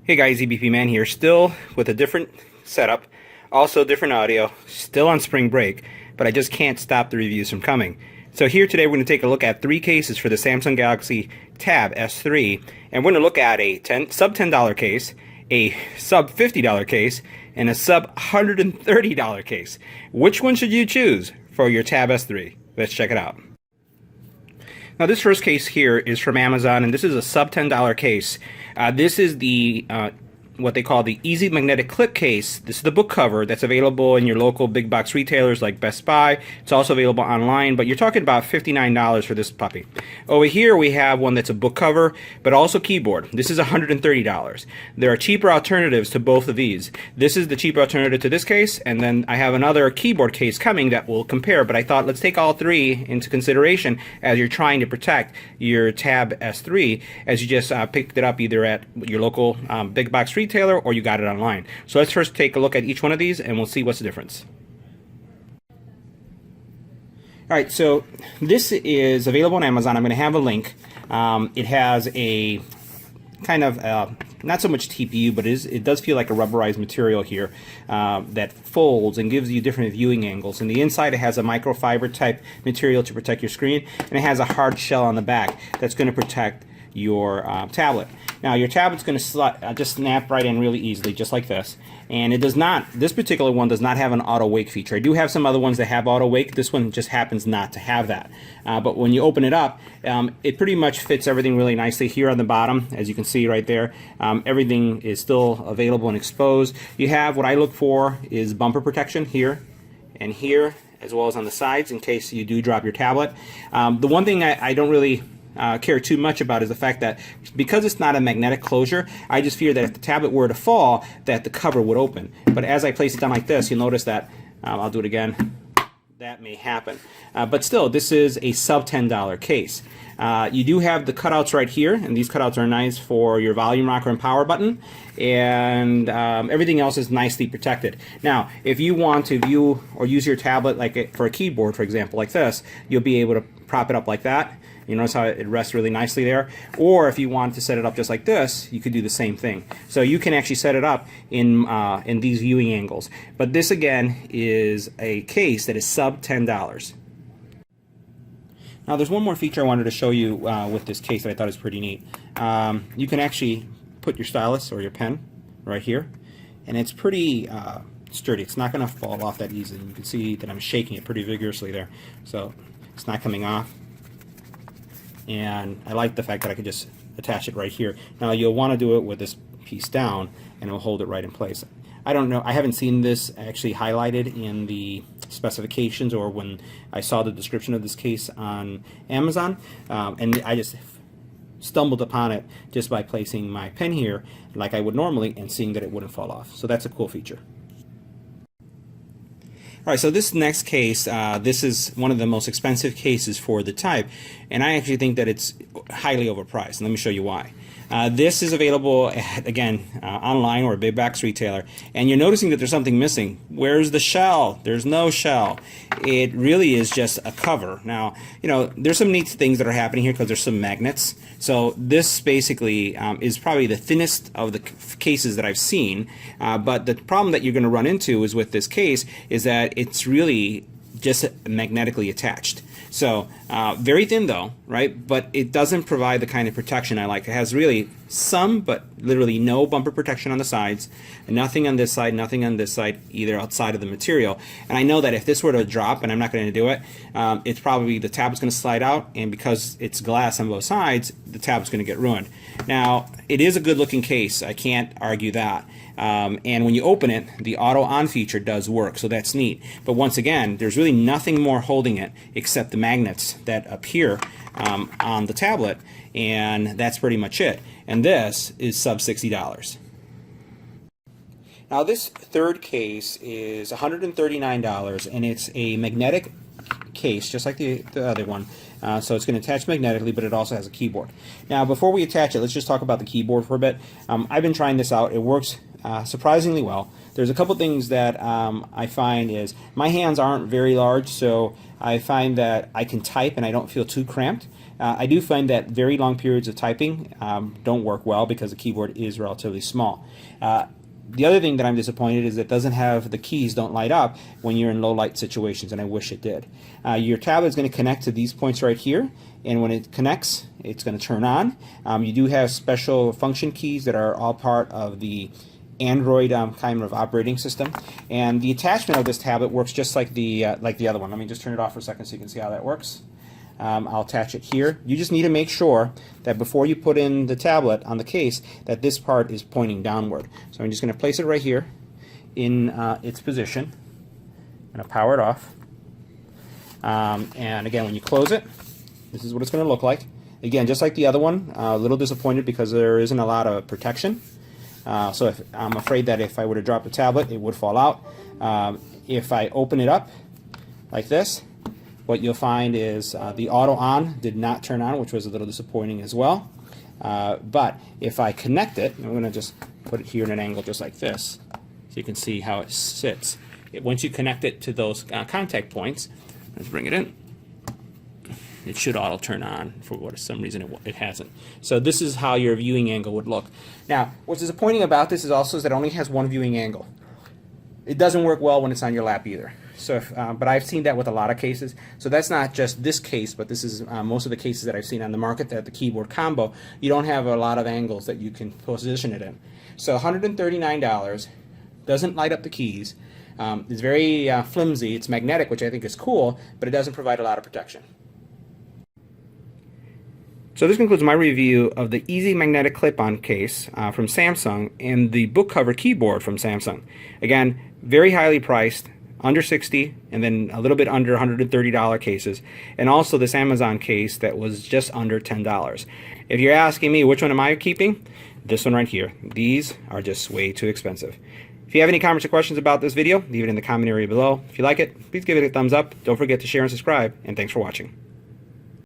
Hey guys, EBPMAN here, still with a different setup, also different audio, still on spring break, but I just can't stop the reviews from coming. So here today we're going to take a look at 3 cases for the Samsung Galaxy Tab S3, and we're going to look at a sub $10 case, a sub $50 case, and a sub $130 case. Which one should you choose for your Tab S3? Let's check it out. Now this first case here is from Amazon, and this is a sub $10 case. This is the what they call the Easy Magnetic Clip case. This is the book cover that's available in your local big box retailers like Best Buy. It's also available online, but you're talking about $59 for this puppy. Over here we have one that's a book cover, but also keyboard. This is $130. There are cheaper alternatives to both of these. This is the cheaper alternative to this case, and then I have another keyboard case coming that will compare, but I thought let's take all 3 into consideration as you're trying to protect your Tab S3 as you just picked it up either at your local big box retailer or you got it online. So let's first take a look at each one of these and we'll see what's the difference. Alright, so this is available on Amazon. I'm going to have a link. It has a kind of not so much TPU, but it does feel like a rubberized material here that folds and gives you different viewing angles. And the inside it has a microfiber type material to protect your screen, and it has a hard shell on the back that's going to protect your tablet. Now your tablet's going to just snap right in really easily, just like this. And it does not, this particular one does not have an auto wake feature. I do have some other ones that have auto wake. This one just happens not to have that. But when you open it up, it pretty much fits everything really nicely. Here on the bottom, as you can see right there, everything is still available and exposed. You have what I look for is bumper protection here and here, as well as on the sides in case you do drop your tablet. The one thing I don't really care too much about is the fact that because it's not a magnetic closure, I just fear that if the tablet were to fall, that the cover would open. But as I place it down like this, you'll notice that, I'll do it again, that may happen. But still, this is a sub $10 case. You do have the cutouts right here, and these cutouts are nice for your volume rocker and power button, and everything else is nicely protected. Now, if you want to view or use your tablet like for a keyboard, for example, like this, you'll be able to prop it up like that. You notice how it rests really nicely there. Or if you want to set it up just like this, you could do the same thing. So you can actually set it up in these viewing angles. But this again is a case that is sub $10. Now there's one more feature I wanted to show you with this case that I thought is pretty neat. You can actually put your stylus or your pen right here, and it's pretty sturdy. It's not going to fall off that easily. You can see that I'm shaking it pretty vigorously there. So it's not coming off. And I like the fact that I could just attach it right here. Now you'll want to do it with this piece down, and it'll hold it right in place. I don't know, I haven't seen this actually highlighted in the specifications or when I saw the description of this case on Amazon, and I just stumbled upon it just by placing my pen here like I would normally and seeing that it wouldn't fall off. So that's a cool feature. Alright, so this next case, this is one of the most expensive cases for the type, and I actually think that it's highly overpriced. And let me show you why. This is available, again, online or a big box retailer, and you're noticing that there's something missing. Where's the shell? There's no shell. It really is just a cover. Now, you know, there's some neat things that are happening here because there's some magnets. So this basically is probably the thinnest of the cases that I've seen, but the problem that you're going to run into is with this case is that it's really just magnetically attached. So very thin though, right? But it doesn't provide the kind of protection I like. It has really some, but literally no bumper protection on the sides, nothing on this side, nothing on this side, either outside of the material. And I know that if this were to drop, and I'm not going to do it, it's probably the tablet's going to slide out, and because it's glass on both sides, the tablet's going to get ruined. Now, it is a good looking case, I can't argue that. And when you open it, the auto on feature does work, so that's neat. But once again, there's really nothing more holding it except the magnets that appear on the tablet, and that's pretty much it. And this is sub $60. Now this third case is $139, and it's a magnetic case just like the other one. So it's going to attach magnetically, but it also has a keyboard. Now before we attach it, let's just talk about the keyboard for a bit. I've been trying this out. It works surprisingly well. There's a couple things that I find is my hands aren't very large, so I find that I can type and I don't feel too cramped. I do find that very long periods of typing don't work well because the keyboard is relatively small. The other thing that I'm disappointed is it doesn't have, the keys don't light up when you're in low light situations, and I wish it did. Your tablet is going to connect to these points right here, and when it connects, it's going to turn on. You do have special function keys that are all part of the Android kind of operating system, and the attachment of this tablet works just like the other one. Let me just turn it off for a second so you can see how that works. I'll attach it here. You just need to make sure that before you put in the tablet on the case that this part is pointing downward. So I'm just going to place it right here in its position. I'm going to power it off. And again, when you close it, this is what it's going to look like. Again, just like the other one, a little disappointed because there isn't a lot of protection. So I'm afraid that if I were to drop the tablet, it would fall out. If I open it up like this, what you'll find is the auto on did not turn on, which was a little disappointing as well. But if I connect it, I'm going to just put it here in an angle just like this, so you can see how it sits. Once you connect it to those contact points, let's bring it in. It should auto turn on. For some reason it hasn't. So this is how your viewing angle would look. Now, what's disappointing about this is also that it only has one viewing angle. It doesn't work well when it's on your lap either. So, but I've seen that with a lot of cases. So that's not just this case, but this is most of the cases that I've seen on the market that the keyboard combo, you don't have a lot of angles that you can position it in. So $139, doesn't light up the keys. It's very flimsy. It's magnetic, which I think is cool, but it doesn't provide a lot of protection. So this concludes my review of the Easy Magnetic Clip-On case from Samsung and the book cover keyboard from Samsung. Again, very highly priced, under $60, and then a little bit under $130 cases, and also this Amazon case that was just under $10. If you're asking me which one am I keeping, this one right here. These are just way too expensive. If you have any comments or questions about this video, leave it in the comment area below. If you like it, please give it a thumbs up. Don't forget to share and subscribe, and thanks for watching.